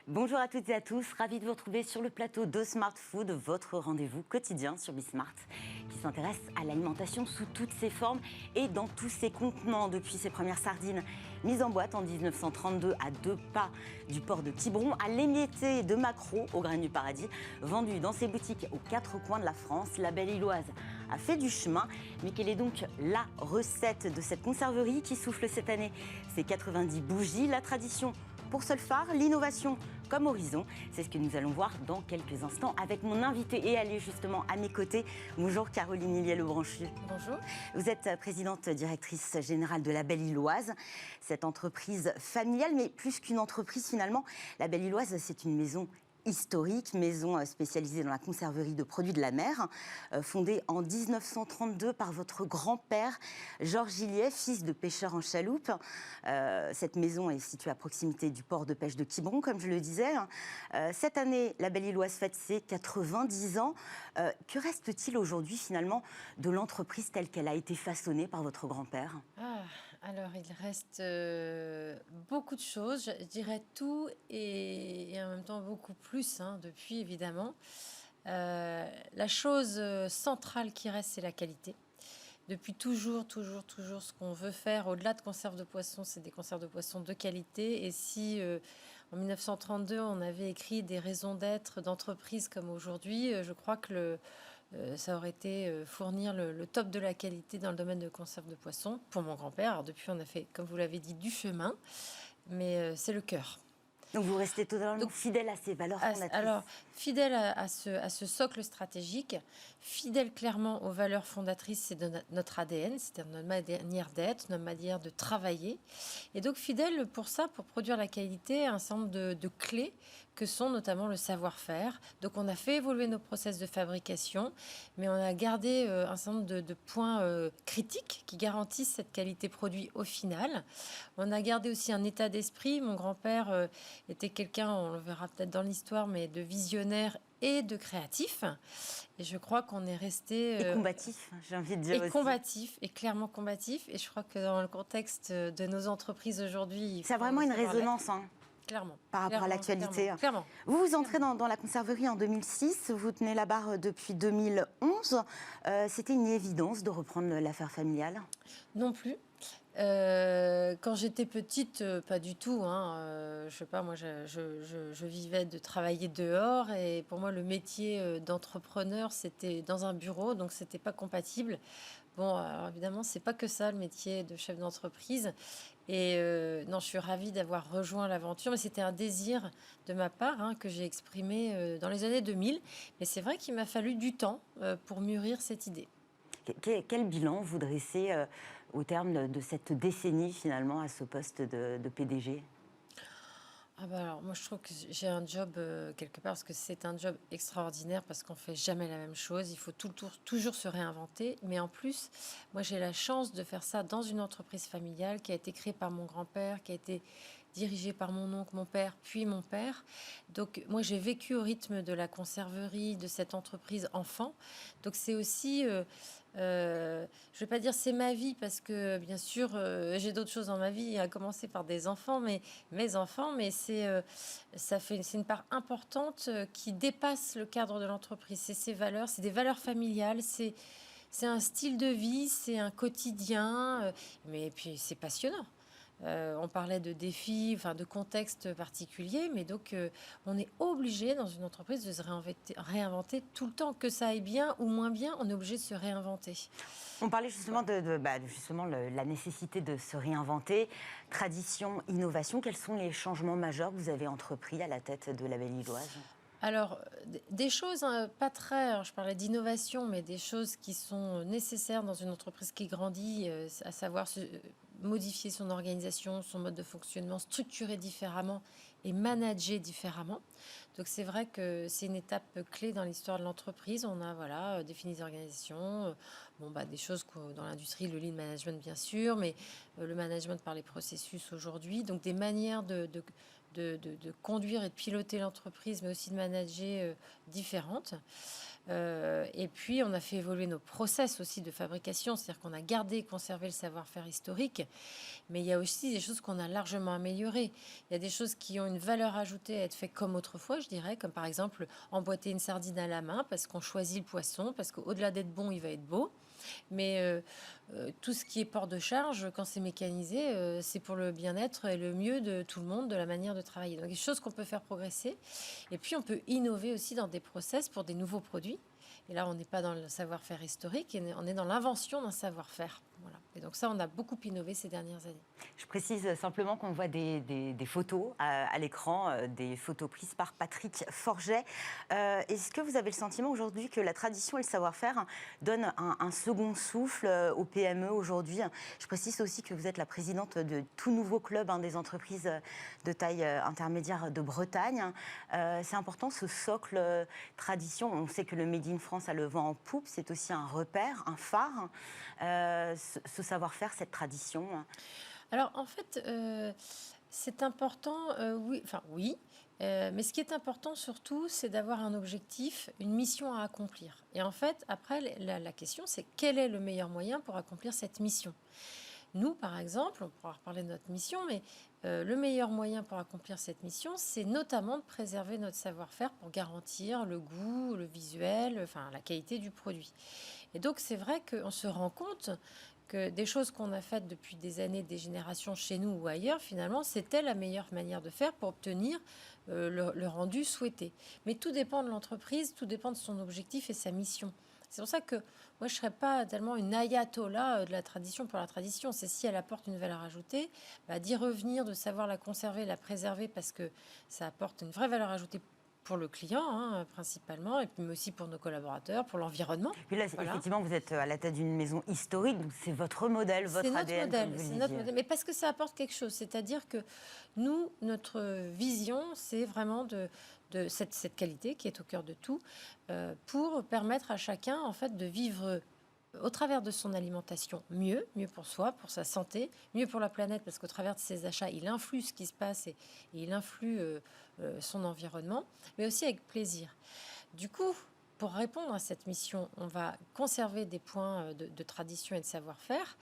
Bonjour à toutes et à tous, ravi de vous retrouver sur le plateau de Smart Food, votre rendez-vous quotidien sur Bismart, qui s'intéresse à l'alimentation sous toutes ses formes et dans tous ses contenants, depuis ses premières sardines mises en boîte en 1932 à 2 pas du port de Quiberon, à l'émietté de maquereau au grain du paradis, vendu dans ses boutiques aux 4 coins de la France. La Belle Illoise a fait du chemin, mais quelle est donc la recette de cette conserverie qui souffle cette année ses 90 bougies? La tradition pour seul phare, l'innovation comme horizon. C'est ce que nous allons voir dans quelques instants avec mon invité et elle est justement à mes côtés. Bonjour Caroline Illier-Lebranchu. Bonjour. Vous êtes présidente directrice générale de la Belle Illoise, cette entreprise familiale, mais plus qu'une entreprise finalement. La Belle Illoise, c'est une maison historique, maison spécialisée dans la conserverie de produits de la mer, fondée en 1932 par votre grand-père, Georges Illier, fils de pêcheur en chaloupe. Cette maison est située à proximité du port de pêche de Quiberon, comme je le disais. Cette année, la Belle Illoise fête ses 90 ans. Que reste-t-il aujourd'hui, finalement, de l'entreprise telle qu'elle a été façonnée par votre grand-père ? Alors, il reste beaucoup de choses, je dirais tout et en même temps beaucoup plus, depuis évidemment. La chose centrale qui reste, c'est la qualité. Depuis toujours, ce qu'on veut faire, au-delà de conserves de poissons, c'est des conserves de poissons de qualité. Et si en 1932, on avait écrit des raisons d'être d'entreprise comme aujourd'hui, je crois que ça aurait été fournir le top de la qualité dans le domaine de conserve de poissons pour mon grand-père. Alors depuis, on a fait, comme vous l'avez dit, du chemin, mais c'est le cœur. Donc vous restez totalement fidèle à ces valeurs fondatrices. Alors, fidèle à ce socle stratégique, fidèle clairement aux valeurs fondatrices, c'est de notre ADN, c'est-à-dire notre manière d'être, notre manière de travailler. Et donc fidèle pour ça, pour produire la qualité, un certain nombre de clés que sont notamment le savoir-faire. Donc on a fait évoluer nos process de fabrication, mais on a gardé un certain nombre de points critiques qui garantissent cette qualité produit au final. On a gardé aussi un état d'esprit. Mon grand-père était quelqu'un, on le verra peut-être dans l'histoire, mais de visionnaire et de créatif. Et je crois qu'on est resté... et combatif, j'ai envie de dire et aussi. Combatif, et clairement combatif. Et je crois que dans le contexte de nos entreprises aujourd'hui... Ça a vraiment une résonance, clairement. Par rapport à l'actualité. Clairement. Vous entrez dans la conserverie en 2006, vous tenez la barre depuis 2011. C'était une évidence de reprendre l'affaire familiale? Non plus. Quand j'étais petite, pas du tout. Je sais pas, moi, je vivais de travailler dehors et pour moi, le métier d'entrepreneur, c'était dans un bureau, donc c'était pas compatible. Bon, alors évidemment, c'est pas que ça, le métier de chef d'entreprise. Et non, je suis ravie d'avoir rejoint l'aventure, mais c'était un désir de ma part que j'ai exprimé dans les années 2000. Mais c'est vrai qu'il m'a fallu du temps pour mûrir cette idée. Quel bilan vous dressez au terme de cette décennie, finalement, à ce poste de PDG? Alors, moi, je trouve que j'ai un job, quelque part, parce que c'est un job extraordinaire, parce qu'on fait jamais la même chose. Il faut toujours se réinventer. Mais en plus, moi, j'ai la chance de faire ça dans une entreprise familiale qui a été créée par mon grand-père, qui a été dirigée par mon oncle, mon père, puis mon père. Donc, moi, j'ai vécu au rythme de la conserverie, de cette entreprise enfant. Donc, c'est aussi... je ne vais pas dire c'est ma vie parce que bien sûr j'ai d'autres choses dans ma vie, à commencer par des enfants, mais mes enfants, mais c'est une part importante qui dépasse le cadre de l'entreprise. C'est ces valeurs, c'est des valeurs familiales, c'est un style de vie, c'est un quotidien, mais puis c'est passionnant. On parlait de défis, de contexte particulier, mais donc on est obligé dans une entreprise de se réinventer tout le temps, que ça aille bien ou moins bien, on est obligé de se réinventer. On parlait justement justement la nécessité de se réinventer, tradition, innovation. Quels sont les changements majeurs que vous avez entrepris à la tête de la Belle Illoise ? Alors, des choses pas très... Alors, je parlais d'innovation, mais des choses qui sont nécessaires dans une entreprise qui grandit, à savoir modifier son organisation, son mode de fonctionnement, structurer différemment et manager différemment. Donc, c'est vrai que c'est une étape clé dans l'histoire de l'entreprise. On a défini des organisations, des choses dans l'industrie, le lean management bien sûr, mais le management par les processus aujourd'hui. Donc, des manières de conduire et de piloter l'entreprise, mais aussi de manager différentes. Et puis, on a fait évoluer nos process aussi de fabrication, c'est-à-dire qu'on a gardé et conservé le savoir-faire historique, mais il y a aussi des choses qu'on a largement améliorées. Il y a des choses qui ont une valeur ajoutée à être faites comme autrefois, je dirais, comme par exemple emboîter une sardine à la main parce qu'on choisit le poisson, parce qu'au-delà d'être bon, il va être beau. Mais tout ce qui est port de charge, quand c'est mécanisé, c'est pour le bien-être et le mieux de tout le monde, de la manière de travailler. Donc, des choses qu'on peut faire progresser. Et puis, on peut innover aussi dans des process pour des nouveaux produits. Et là, on n'est pas dans le savoir-faire historique, on est dans l'invention d'un savoir-faire. Voilà. Et donc ça, on a beaucoup innové ces dernières années. Je précise simplement qu'on voit des photos à l'écran, des photos prises par Patrick Forget. Est-ce que vous avez le sentiment aujourd'hui que la tradition et le savoir-faire donnent un second souffle aux PME aujourd'hui? Je précise aussi que vous êtes la présidente de tout nouveau club des entreprises de taille intermédiaire de Bretagne. C'est important ce socle tradition. On sait que le Made in France a le vent en poupe, c'est aussi un repère, un phare. Ce savoir-faire, cette tradition. Alors, en fait, c'est important, oui. Mais ce qui est important surtout, c'est d'avoir un objectif, une mission à accomplir. Et en fait, après, la question, c'est quel est le meilleur moyen pour accomplir cette mission? Nous, par exemple, on pourra reparler de notre mission, mais le meilleur moyen pour accomplir cette mission, c'est notamment de préserver notre savoir-faire pour garantir le goût, le visuel, enfin la qualité du produit. Et donc, c'est vrai qu'on se rend compte que des choses qu'on a faites depuis des années, des générations chez nous ou ailleurs, finalement, c'était la meilleure manière de faire pour obtenir le rendu souhaité. Mais tout dépend de l'entreprise, tout dépend de son objectif et sa mission. C'est pour ça que moi, je ne serais pas tellement une ayatollah de la tradition pour la tradition. C'est si elle apporte une valeur ajoutée, d'y revenir, de savoir la conserver, la préserver, parce que ça apporte une vraie valeur ajoutée pour le client, principalement, et puis mais aussi pour nos collaborateurs, pour l'environnement. Puis là, voilà. Effectivement, vous êtes à la tête d'une maison historique, donc c'est votre modèle, votre ADN. C'est notre modèle, mais parce que ça apporte quelque chose. C'est-à-dire que nous, notre vision, c'est vraiment de cette qualité qui est au cœur de tout, pour permettre à chacun, en fait, de vivre au travers de son alimentation mieux pour soi, pour sa santé, mieux pour la planète, parce qu'au travers de ses achats, il influe ce qui se passe et il influe son environnement, mais aussi avec plaisir. Du coup, pour répondre à cette mission, on va conserver des points de tradition et de savoir-faire,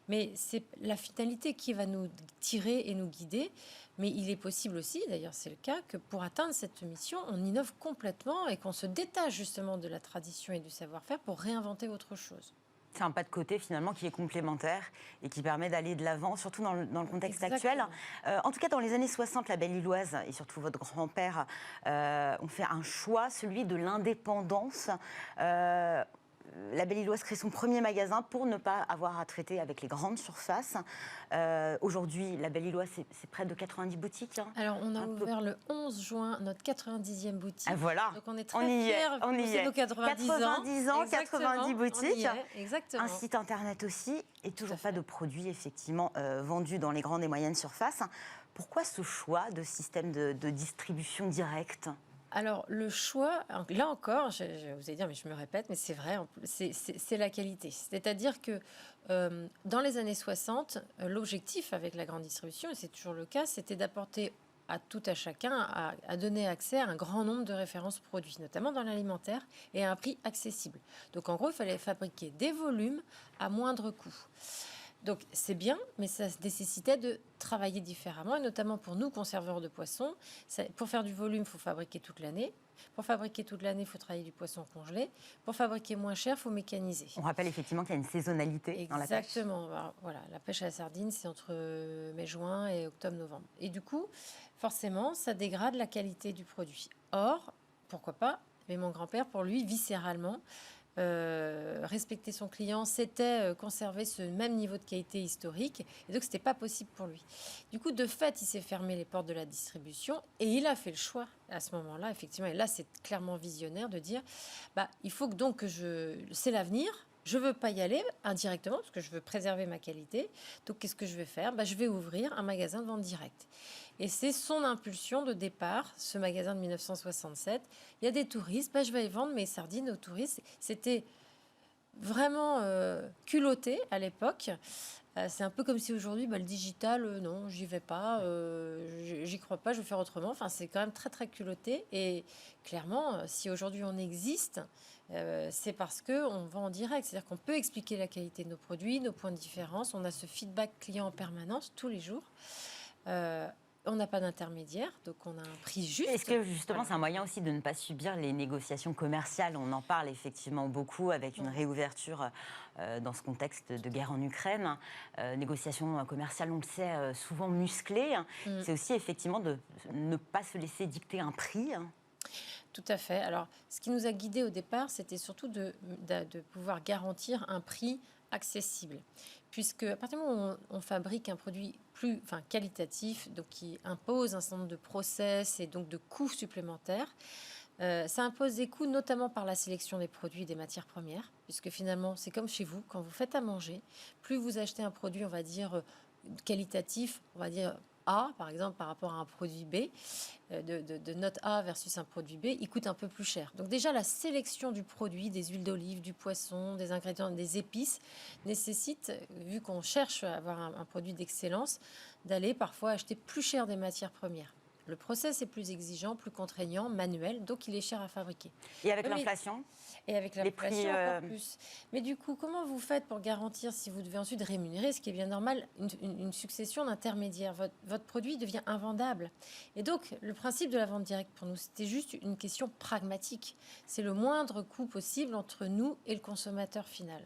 mais c'est la finalité qui va nous tirer et nous guider. Mais il est possible aussi, d'ailleurs c'est le cas, que pour atteindre cette mission, on innove complètement et qu'on se détache justement de la tradition et du savoir-faire pour réinventer autre chose. C'est un pas de côté finalement qui est complémentaire et qui permet d'aller de l'avant, surtout dans le contexte actuel. En tout cas, dans les années 60, la Belle-Illoise et surtout votre grand-père ont fait un choix, celui de l'indépendance. La Belle-Illoise crée son premier magasin pour ne pas avoir à traiter avec les grandes surfaces. Aujourd'hui, la Belle-Illoise, c'est près de 90 boutiques. Alors, on a ouvert le 11 juin notre 90e boutique. Ah, voilà. Donc, on est très fiers. On y est. Nos 90 ans, 90 boutiques. Exactement. Un site internet aussi et toujours pas de produits effectivement vendus dans les grandes et moyennes surfaces. Pourquoi ce choix de système de distribution directe ? Alors, le choix, là encore, je vous ai dit, mais je me répète, mais c'est vrai, c'est la qualité. C'est-à-dire que dans les années 60, l'objectif avec la grande distribution, et c'est toujours le cas, c'était d'apporter à tout à chacun, à donner accès à un grand nombre de références produits, notamment dans l'alimentaire, et à un prix accessible. Donc, en gros, il fallait fabriquer des volumes à moindre coût. Donc c'est bien, mais ça nécessitait de travailler différemment, et notamment pour nous, conserveurs de poissons. Pour faire du volume, il faut fabriquer toute l'année. Pour fabriquer toute l'année, il faut travailler du poisson congelé. Pour fabriquer moins cher, il faut mécaniser. On rappelle effectivement qu'il y a une saisonnalité dans la pêche. Exactement. Voilà, la pêche à la sardine, c'est entre mai-juin et octobre-novembre. Et du coup, forcément, ça dégrade la qualité du produit. Or, pourquoi pas, mais mon grand-père, pour lui, viscéralement, respecter son client, c'était conserver ce même niveau de qualité historique, et donc c'était pas possible pour lui. Du coup, de fait, il s'est fermé les portes de la distribution et il a fait le choix à ce moment-là, effectivement, et là c'est clairement visionnaire de dire, il faut que donc c'est l'avenir. Je ne veux pas y aller indirectement parce que je veux préserver ma qualité. Donc, qu'est-ce que je vais faire ? Je vais ouvrir un magasin de vente directe. Et c'est son impulsion de départ, ce magasin de 1967. Il y a des touristes, je vais vendre mes sardines aux touristes. C'était vraiment culotté à l'époque. C'est un peu comme si aujourd'hui, le digital, non, j'y vais pas, j'y crois pas, je vais faire autrement. Enfin, c'est quand même très, très culotté. Et clairement, si aujourd'hui on existe, C'est parce qu'on vend en direct. C'est-à-dire qu'on peut expliquer la qualité de nos produits, nos points de différence. On a ce feedback client en permanence, tous les jours. On n'a pas d'intermédiaire, donc on a un prix juste. Est-ce que justement c'est un moyen aussi de ne pas subir les négociations commerciales? On en parle effectivement beaucoup avec une réouverture dans ce contexte de guerre en Ukraine. Négociations commerciales, on le sait, souvent musclées. C'est aussi effectivement de ne pas se laisser dicter un prix. Tout à fait. Alors, ce qui nous a guidés au départ, c'était surtout de pouvoir garantir un prix accessible. Puisque à partir du moment où on fabrique un produit plus qualitatif, donc qui impose un certain nombre de process et donc de coûts supplémentaires, ça impose des coûts notamment par la sélection des produits et des matières premières, puisque finalement, c'est comme chez vous, quand vous faites à manger, plus vous achetez un produit, on va dire, qualitatif, on va dire A, par exemple, par rapport à un produit B, de note A versus un produit B, il coûte un peu plus cher. Donc déjà, la sélection du produit, des huiles d'olive, du poisson, des ingrédients, des épices, nécessite, vu qu'on cherche à avoir un produit d'excellence, d'aller parfois acheter plus cher des matières premières. Le process est plus exigeant, plus contraignant, manuel, donc il est cher à fabriquer. Et avec l'inflation ? Et avec l'inflation, encore plus. Mais du coup, comment vous faites pour garantir, si vous devez ensuite rémunérer, ce qui est bien normal, une succession d'intermédiaires? Votre produit devient invendable. Et donc, le principe de la vente directe, pour nous, c'était juste une question pragmatique. C'est le moindre coût possible entre nous et le consommateur final.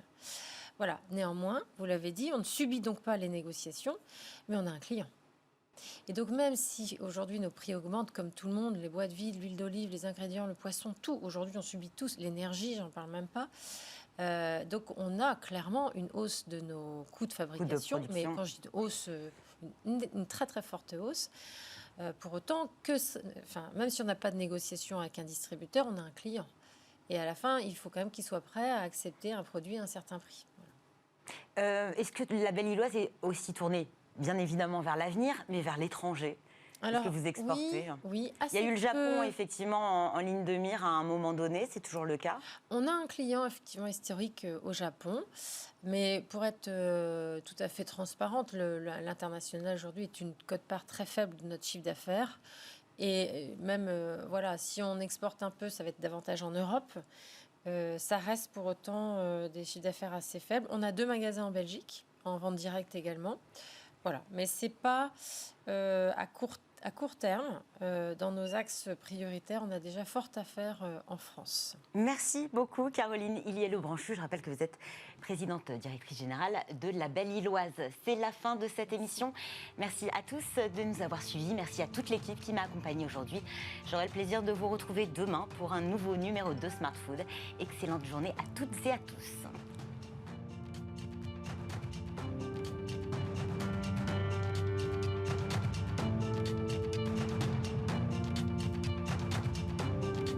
Voilà. Néanmoins, vous l'avez dit, on ne subit donc pas les négociations, mais on a un client. Et donc même si aujourd'hui nos prix augmentent comme tout le monde, les boîtes vides, l'huile d'olive, les ingrédients, le poisson, tout, aujourd'hui on subit tous, l'énergie, j'en parle même pas. Donc on a clairement une hausse de nos coûts de fabrication, mais quand je dis hausse, une très très forte hausse. Pour autant que, même si on n'a pas de négociation avec un distributeur, on a un client. Et à la fin, il faut quand même qu'il soit prêt à accepter un produit à un certain prix. Voilà. Est-ce que la Belle Illoise est aussi tournée bien évidemment vers l'avenir, mais vers l'étranger? Est-ce que vous exportez? Oui, il y a eu le Japon, effectivement, en ligne de mire à un moment donné. C'est toujours le cas? On a un client, effectivement, historique au Japon. Mais pour être tout à fait transparente, l'international, aujourd'hui, est une quote-part très faible de notre chiffre d'affaires. Et même, si on exporte un peu, ça va être davantage en Europe. Ça reste pour autant des chiffres d'affaires assez faibles. On a 2 magasins en Belgique, en vente directe également. Voilà, mais ce n'est pas à court terme. Dans nos axes prioritaires, on a déjà fort à faire en France. Merci beaucoup, Caroline Illier-Lebranchu. Je rappelle que vous êtes présidente directrice générale de la Belle Illoise. C'est la fin de cette émission. Merci à tous de nous avoir suivis. Merci à toute l'équipe qui m'a accompagnée aujourd'hui. J'aurai le plaisir de vous retrouver demain pour un nouveau numéro de Smart Food. Excellente journée à toutes et à tous.